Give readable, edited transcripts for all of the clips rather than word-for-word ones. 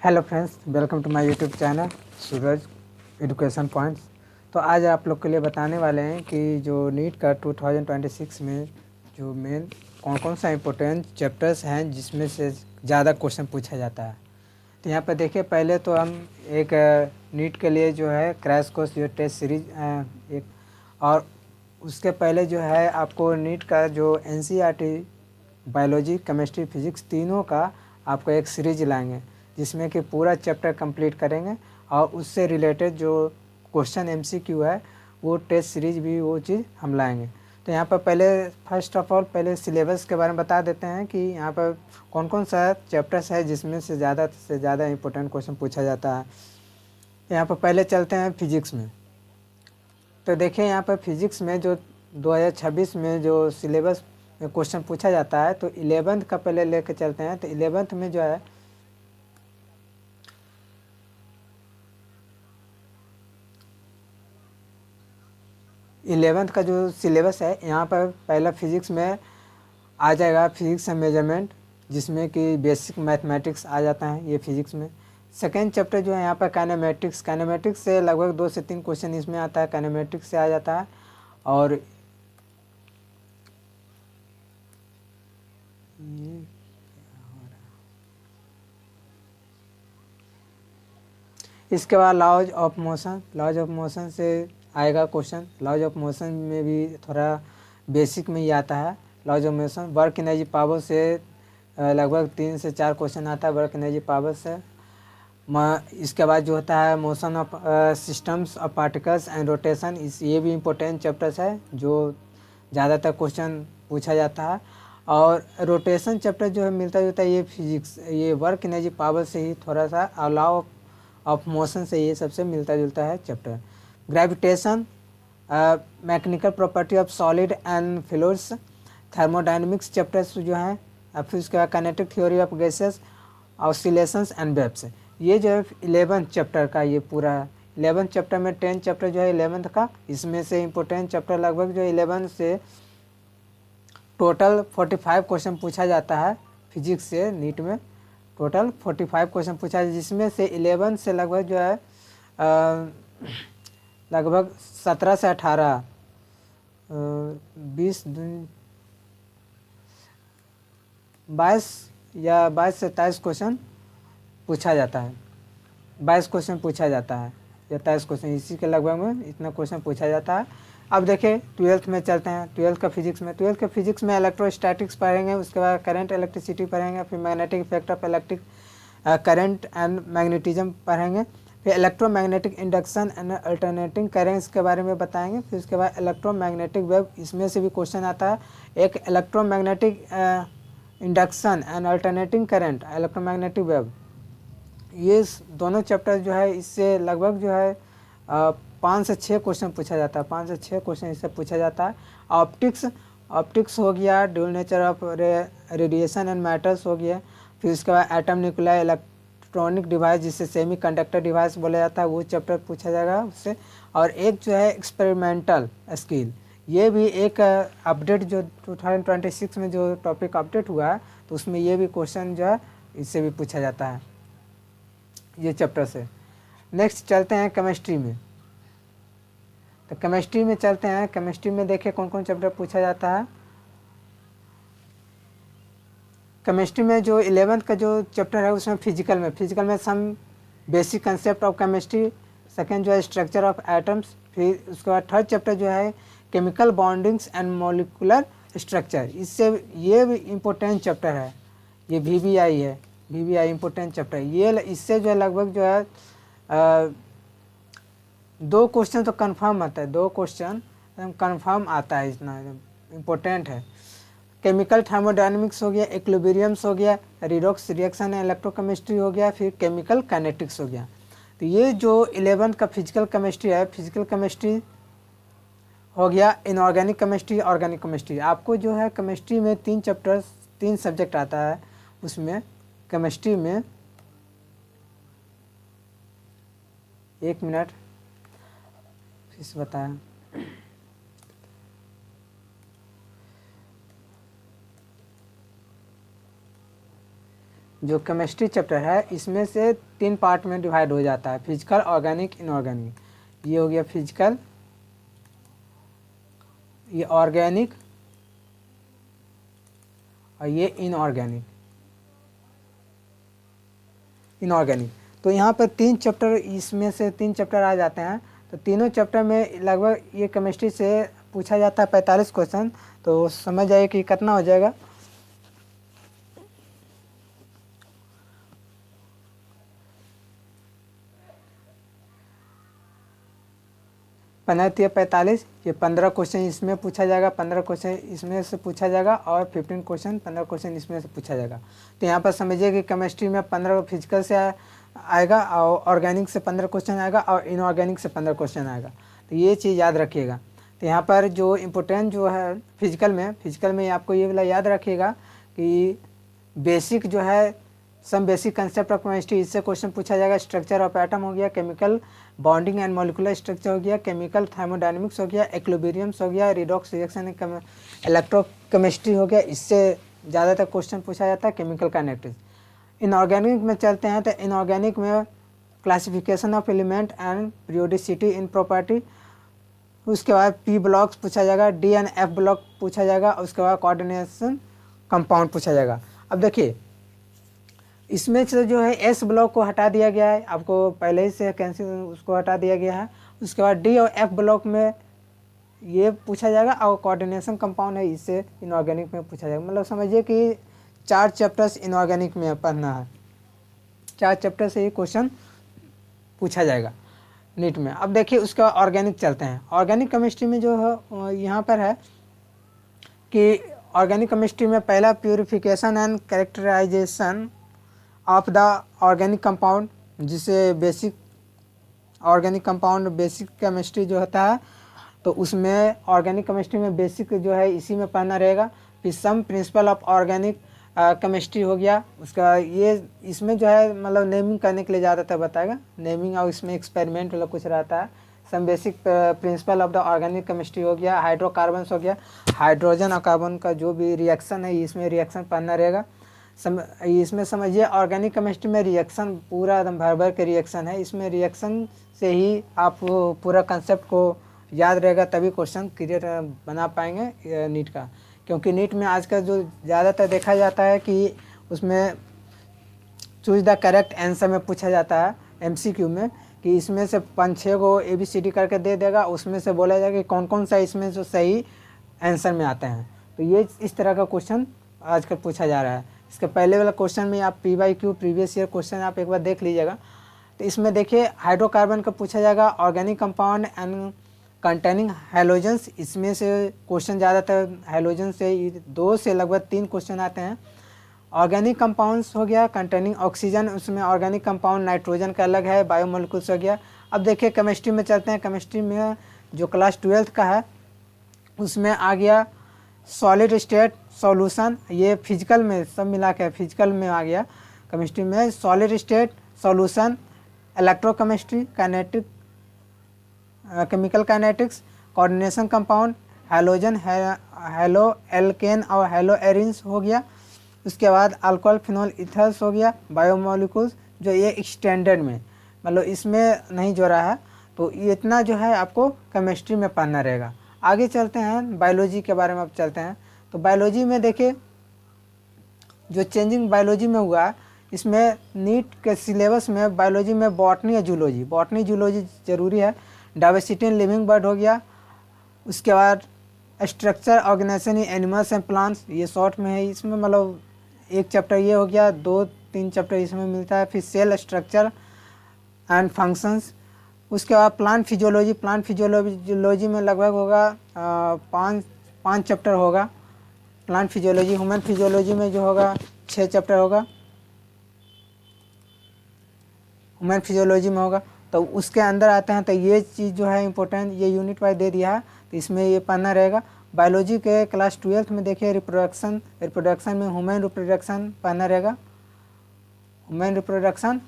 Hello friends, welcome to my YouTube channel Suraj education points. तो आज आप लोग के लिए बताने वाले हैं कि जो नीट का 2026 में जो मेन कौन कौन सा इम्पोर्टेंट चैप्टर्स हैं जिसमें से ज़्यादा क्वेश्चन पूछा जाता है। तो यहाँ पर देखिए, पहले तो हम एक नीट के लिए जो है क्रैश कोर्स जो टेस्ट सीरीज एक, और उसके पहले जो है आपको नीट का जो एनसीईआरटी बायोलॉजी, केमिस्ट्री, फिजिक्स तीनों का आपको एक सीरीज लाएंगे जिसमें कि पूरा चैप्टर कंप्लीट करेंगे और उससे रिलेटेड जो क्वेश्चन एमसीक्यू है वो टेस्ट सीरीज भी वो चीज़ हम लाएंगे। तो यहाँ पर पहले फर्स्ट ऑफ ऑल पहले सिलेबस के बारे में बता देते हैं कि यहाँ पर कौन कौन सा चैप्टर्स है जिसमें से ज़्यादा इंपॉर्टेंट क्वेश्चन पूछा जाता है। यहाँ पर पहले चलते हैं फिजिक्स में। तो देखिए, यहाँ पर फिजिक्स में जो 2026 में जो सिलेबस में क्वेश्चन पूछा जाता है, तो 11th का पहले लेके चलते हैं। तो 11th में जो है 11th का जो सिलेबस है, यहाँ पर पहला फिजिक्स में आ जाएगा फिजिक्स एंड मेजरमेंट, जिसमें कि बेसिक मैथमेटिक्स आ जाता है ये फिजिक्स में। सेकेंड चैप्टर जो है यहाँ पर काइनेमेटिक्स से लगभग 2 से 3 क्वेश्चन इसमें आता है, काइनेमेटिक्स से आ जाता है। और इसके बाद लॉज ऑफ मोशन से आएगा क्वेश्चन। लॉज ऑफ मोशन में भी थोड़ा बेसिक में ही आता है laws of motion. Work energy power से लगभग 3 से 4 क्वेश्चन आता है वर्क एनर्जी पावर से। इसके बाद जो होता है motion of systems of particles and rotation, ये भी इम्पोर्टेंट चैप्टर्स है जो ज़्यादातर क्वेश्चन पूछा जाता है। और रोटेशन चैप्टर जो है मिलता जुलता है ये फिजिक्स, ये वर्क एनर्जी पावर से ही थोड़ा सा, और लॉ ऑफ मोशन से ये सबसे मिलता जुलता है chapter. Gravitation, mechanical property of solid and fluids, thermodynamics chapters जो हैं। फिर उसके बाद kinetic theory of gases, oscillations and waves, ये जो है 11th चैप्टर का ये पूरा है। 11th चैप्टर में 10 चैप्टर जो है 11th का, इसमें से इम्पोर्टेंट चैप्टर लगभग जो 11 से टोटल 45 क्वेश्चन पूछा जाता है फिजिक्स से नीट में। टोटल 45 क्वेश्चन पूछा है, जिसमें से 11 से लगभग जो है लगभग 17 से 18 20 22 या 22 से 23 क्वेश्चन पूछा जाता है। 22 क्वेश्चन पूछा जाता है या 23 क्वेश्चन, इसी के लगभग में इतना क्वेश्चन पूछा जाता है। अब देखिए 12th में चलते हैं। 12th का फिजिक्स में इलेक्ट्रोस्टैटिक्स पढ़ेंगे, उसके बाद करंट इलेक्ट्रिसिटी पढ़ेंगे, फिर magnetic effect of electric current and magnetism पढ़ेंगे, फिर electromagnetic induction and alternating currents के बारे में बताएंगे। फिर उसके बाद इलेक्ट्रोमैग्नेटिक वेव, इसमें से भी क्वेश्चन आता है। एक electromagnetic induction and alternating current, electromagnetic wave, ये दोनों चैप्टर जो है इससे लगभग जो है 5 से 6 क्वेश्चन पूछा जाता है। 5 से 6 क्वेश्चन इससे पूछा जाता है। ऑप्टिक्स हो गया, dual nature of radiation and matters हो गया। फिर उसके बाद एटम न्यूक्लियर इलेक्ट्रॉनिक डिवाइस, जिसे सेमी कंडक्टर डिवाइस बोला जाता है, वो चैप्टर पूछा जाएगा उससे। और एक जो है एक्सपेरिमेंटल स्किल, ये भी एक अपडेट जो 2026 में जो टॉपिक अपडेट हुआ है, तो उसमें ये भी क्वेश्चन जो है इससे भी पूछा जाता है ये चैप्टर से। नेक्स्ट चलते हैं केमिस्ट्री में। तो केमिस्ट्री में चलते हैं। केमिस्ट्री में देखिए कौन कौन चैप्टर पूछा जाता है। केमिस्ट्री में जो 11th का जो चैप्टर है उसमें फिजिकल में some basic concept of chemistry, second जो है स्ट्रक्चर ऑफ एटम्स, फिर उसके बाद थर्ड चैप्टर जो है chemical bondings and molecular structure, इससे ये भी इम्पोर्टेंट चैप्टर है। ये VVI है, VVI इम्पोर्टेंट चैप्टर। ये इससे जो है लगभग जो है 2 क्वेश्चन तो कंफर्म आता है, 2 क्वेश्चन कंफर्म आता है, इतना इम्पोर्टेंट है। केमिकल थर्मोडायनेमिक्स हो गया, इक्विलिब्रियम्स हो गया, रिडॉक्स रिएक्शन है, इलेक्ट्रोकेमिस्ट्री हो गया, फिर केमिकल काइनेटिक्स हो गया। तो ये जो 11th का फिजिकल केमिस्ट्री है, फिजिकल केमिस्ट्री हो गया। इनऑर्गेनिक केमिस्ट्री, ऑर्गेनिक केमिस्ट्री, आपको जो है केमिस्ट्री में 3 चैप्टर्स 3 सब्जेक्ट आता है उसमें। केमिस्ट्री में 1 मिनट फिर से बताया। जो केमिस्ट्री चैप्टर है इसमें से 3 पार्ट में डिवाइड हो जाता है, फिजिकल, ऑर्गेनिक, इनऑर्गेनिक। ये हो गया फिजिकल, ये ऑर्गेनिक और ये इनऑर्गेनिक। तो यहाँ पर 3 चैप्टर, इसमें से 3 चैप्टर आ जाते हैं। तो तीनों चैप्टर में लगभग ये केमिस्ट्री से पूछा जाता है 45 क्वेश्चन। तो समझ जाइए कि कितना हो जाएगा। पंद्रह 45, ये 15 क्वेश्चन इसमें पूछा जाएगा, 15 क्वेश्चन इसमें से पूछा जाएगा और 15 क्वेश्चन 15 क्वेश्चन इसमें से पूछा जाएगा। तो यहाँ पर समझिए कि केमिस्ट्री में 15 फिजिकल से आएगा और ऑर्गेनिक से 15 क्वेश्चन आएगा और इनऑर्गेनिक से 15 क्वेश्चन आएगा। तो ये चीज़ याद रखिएगा। तो यहाँ पर जो इम्पोर्टेंट जो है फिजिकल में आपको ये वाला याद रखिएगा कि बेसिक जो है some basic concept of chemistry, इससे क्वेश्चन पूछा जाएगा। स्ट्रक्चर ऑफ एटम हो गया, chemical bonding and molecular structure हो गया, केमिकल थर्मोडायनेमिक्स हो गया, इक्विलिब्रियम्स हो गया, रिडॉक्स रिएक्शन, इलेक्ट्रोकेमिस्ट्री हो गया। इससे ज़्यादातर क्वेश्चन पूछा जाता है केमिकल काइनेटिक्स। इनऑर्गेनिक में चलते हैं तो इनऑर्गेनिक में classification of element and periodicity in property, उसके बाद पी ब्लॉक्स पूछा जाएगा, डी एंड एफ ब्लॉक पूछा जाएगा, उसके बाद कोऑर्डिनेशन कंपाउंड पूछा जाएगा। अब देखिए इसमें से जो है एस ब्लॉक को हटा दिया गया है, आपको पहले ही से कैंसिल उसको हटा दिया गया है। उसके बाद डी और एफ ब्लॉक में ये पूछा जाएगा और कोऑर्डिनेशन कंपाउंड है, इससे इनऑर्गेनिक में पूछा जाएगा। मतलब समझिए कि 4 चैप्टर्स इनऑर्गेनिक में पढ़ना है, 4 चैप्टर से ये क्वेश्चन पूछा जाएगा नीट में। अब देखिए उसके बाद ऑर्गेनिक चलते हैं। ऑर्गेनिक केमिस्ट्री में जो है यहाँ पर है कि ऑर्गेनिक केमिस्ट्री में पहला purification and characterization of the organic compound, जिसे basic organic compound basic chemistry जो होता है, तो उसमें ऑर्गेनिक केमिस्ट्री में बेसिक जो है इसी में पढ़ना रहेगा। फिर सम प्रिंसिपल ऑफ ऑर्गेनिक केमिस्ट्री हो गया, उसका ये इसमें जो है मतलब नेमिंग करने के लिए ज़्यादातर बताएगा, नेमिंग और इसमें एक्सपेरिमेंट वाला कुछ रहता है। Some basic principle of the organic chemistry हो गया, हाइड्रोकार्बन्स हो गया, हाइड्रोजन और कार्बन का जो भी रिएक्शन है इसमें रिएक्शन पढ़ना रहेगा। इसमें समझिए ऑर्गेनिक केमिस्ट्री में रिएक्शन पूरा एकदम भर भर के रिएक्शन है, इसमें रिएक्शन से ही आप पूरा कंसेप्ट को याद रहेगा, तभी क्वेश्चन क्लियर बना पाएंगे नीट का। क्योंकि नीट में आजकल जो ज़्यादातर देखा जाता है कि उसमें चूज द करेक्ट आंसर में पूछा जाता है एमसीक्यू में, कि इसमें से 5-6 को ABCD करके दे देगा, उसमें से बोला जाएगा कि कौन कौन सा इसमें जो सही आंसर में आते हैं। तो ये इस तरह का क्वेश्चन आजकल पूछा जा रहा है। इसके पहले वाला क्वेश्चन में आप PYQ प्रीवियस ईयर क्वेश्चन आप एक बार देख लीजिएगा। तो इसमें देखिए हाइड्रोकार्बन का पूछा जाएगा, organic compound and containing halogens, इसमें से क्वेश्चन ज़्यादातर हैलोजन से 2 से लगभग 3 क्वेश्चन आते हैं। ऑर्गेनिक कंपाउंड्स हो गया कंटेनिंग ऑक्सीजन, उसमें ऑर्गेनिक कंपाउंड नाइट्रोजन का अलग है, बायोमोलिकुल्स हो गया। अब देखिए केमिस्ट्री में चलते हैं। केमिस्ट्री में जो क्लास 12th का है उसमें आ गया सॉलिड स्टेट सॉल्यूशन, ये फिजिकल में सब मिला के फिजिकल में आ गया। केमिस्ट्री में solid state solution, electrochemistry, kinetic chemical kinetics, coordination compound, halogen, halo alkane और हेलो एरिन्स हो गया। उसके बाद अल्कोहल फिनोल इथर्स हो गया, बायोमोलिकुल्स, जो ये एक्सटेंडेड में मतलब इसमें नहीं जोड़ा है। तो ये इतना जो है आपको केमिस्ट्री में पढ़ना रहेगा। आगे चलते हैं बायोलॉजी के बारे में। अब चलते हैं तो बायोलॉजी में देखिए जो चेंजिंग बायोलॉजी में हुआ, इसमें नीट के सिलेबस में बायोलॉजी में बॉटनी या जूलॉजी ज़रूरी है। डाइवर्सिटी इन लिविंग बर्ड हो गया। उसके बाद structure organisation in animals and plants, ये शॉर्ट में है, इसमें मतलब एक चैप्टर ये हो गया, 2-3 चैप्टर इसमें मिलता है। फिर सेल स्ट्रक्चर एंड फंक्शंस। उसके बाद प्लांट फिजियोलॉजी में लगभग होगा 5 चैप्टर होगा प्लांट फिजियोलॉजी। ह्यूमन फिजियोलॉजी में जो होगा 6 चैप्टर होगा ह्यूमन फिजियोलॉजी में होगा। तो उसके अंदर आते हैं तो ये चीज़ जो है इंपॉर्टेंट, ये यूनिट वाइज दे दिया है, तो इसमें ये पढ़ना रहेगा। बायोलॉजी के क्लास 12th में देखिए रिप्रोडक्शन में ह्यूमन रिप्रोडक्शन पढ़ना रहेगा, ह्यूमन रिप्रोडक्शन।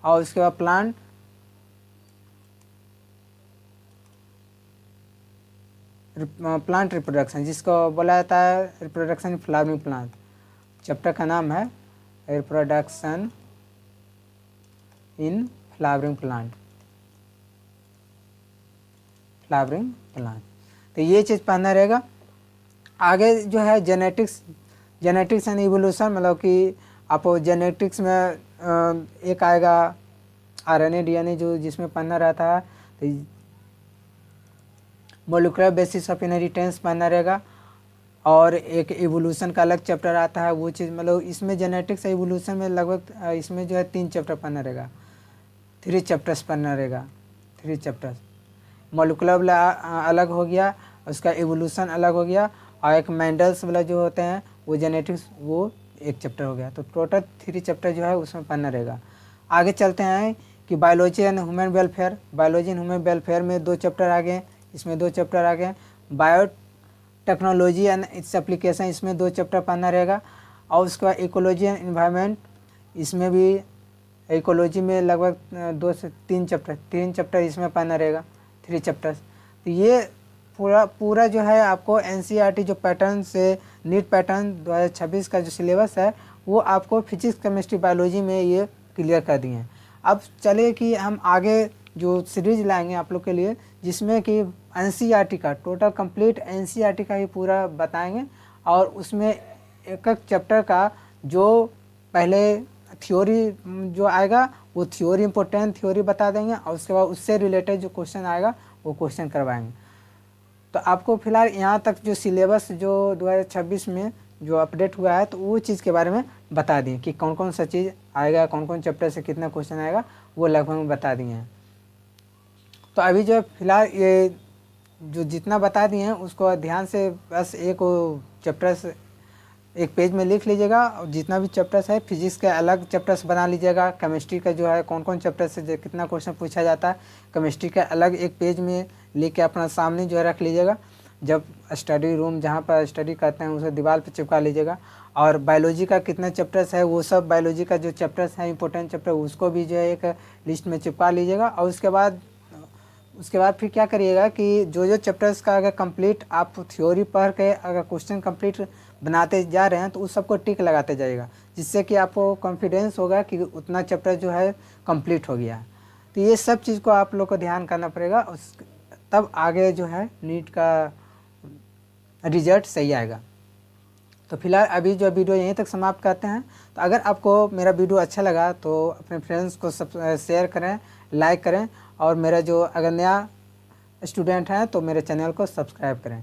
और उसके बाद प्लांट रिप्रोडक्शन, जिसको बोला जाता है रिप्रोडक्शन फ्लावरिंग प्लांट, चैप्टर का नाम है reproduction in flowering plant, flowering plant. तो ये चीज़ पढ़ना रहेगा। आगे जो है जेनेटिक्स एंड इवोल्यूशन, मतलब कि आपको जेनेटिक्स में एक आएगा RNA DNA जो जिसमें पढ़ना रहता है, तो मोलिकुलर बेसिस ऑफ इनहेरिटेंस पढ़ना रहेगा। और एक इवोल्यूशन का अलग चैप्टर आता है, वो चीज़ मतलब इसमें जेनेटिक्स इवोल्यूशन में लगभग इसमें जो है 3 चैप्टर पढ़ना रहेगा, 3 चैप्टर्स पढ़ना रहेगा, 3 चैप्टर्स। मोलिकुलर अलग हो गया, उसका इवोल्यूशन अलग हो गया, और एक मेंडल्स वाला जो होते हैं वो जेनेटिक्स, वो एक चैप्टर हो गया। तो टोटल 3 चैप्टर जो है उसमें पढ़ना रहेगा। आगे चलते हैं कि biology and human welfare. Biology and human welfare में 2 चैप्टर आ गए, इसमें 2 चैप्टर आ गए। Bio technology and its application, इसमें 2 चैप्टर पढ़ना रहेगा। और उसके बाद इकोलॉजी एंड इन्वायरमेंट, इसमें भी इकोलॉजी में लगभग 2 से 3 चैप्टर, 3 चैप्टर इसमें पढ़ना रहेगा, 3 चैप्टर्स। तो ये पूरा जो है आपको NCERT जो पैटर्न से नीट पैटर्न 2026 का जो सिलेबस है वो आपको फिजिक्स केमिस्ट्री बायोलॉजी में ये क्लियर कर दिए हैं। अब चलिए कि हम आगे जो सीरीज लाएंगे आप लोग के लिए, जिसमें कि NCERT का टोटल कंप्लीट NCERT का ही पूरा बताएंगे, और उसमें एक एक चैप्टर का जो पहले थ्योरी जो आएगा वो थ्योरी, इंपॉर्टेंट थ्योरी बता देंगे, और उसके बाद उससे रिलेटेड जो क्वेश्चन आएगा वो क्वेश्चन करवाएंगे। तो आपको फिलहाल यहाँ तक जो सिलेबस जो 2026 में जो अपडेट हुआ है तो वो चीज़ के बारे में बता दिए कि कौन कौन सा चीज़ आएगा, कौन कौन चैप्टर से कितना क्वेश्चन आएगा, वो लगभग बता दिए हैं। तो अभी जो फिलहाल ये जो जितना बता दिए हैं उसको ध्यान से बस एक चैप्टर से एक पेज में लिख लीजिएगा, और जितना भी चैप्टर्स है फिजिक्स के अलग चैप्टर्स बना लीजिएगा, केमिस्ट्री का जो है कौन कौन चैप्टर से कितना क्वेश्चन पूछा जाता है केमिस्ट्री का अलग एक पेज में लेके अपना सामने जो है रख लीजिएगा। जब स्टडी रूम जहाँ पर स्टडी करते हैं उसे दीवार पर चिपका लीजिएगा। और बायोलॉजी का कितना चैप्टर्स है वो सब बायोलॉजी का जो चैप्टर्स हैं इंपॉर्टेंट चैप्टर उसको भी जो है एक लिस्ट में चिपका लीजिएगा। और उसके बाद फिर क्या करिएगा कि जो चैप्टर्स का अगर कंप्लीट आप थ्योरी पढ़ के अगर क्वेश्चन कंप्लीट बनाते जा रहे हैं तो उस सबको टिक लगाते जाइएगा, जिससे कि आपको कॉन्फिडेंस होगा कि उतना चैप्टर जो है कंप्लीट हो गया है। तो ये सब चीज़ को आप लोग को ध्यान करना पड़ेगा, तब आगे जो है नीट का रिजल्ट सही आएगा। तो फिलहाल अभी जो वीडियो यहीं तक समाप्त करते हैं। तो अगर आपको मेरा वीडियो अच्छा लगा तो अपने फ्रेंड्स को शेयर करें, लाइक करें, और मेरा जो अगर नया स्टूडेंट हैं तो मेरे चैनल को सब्सक्राइब करें।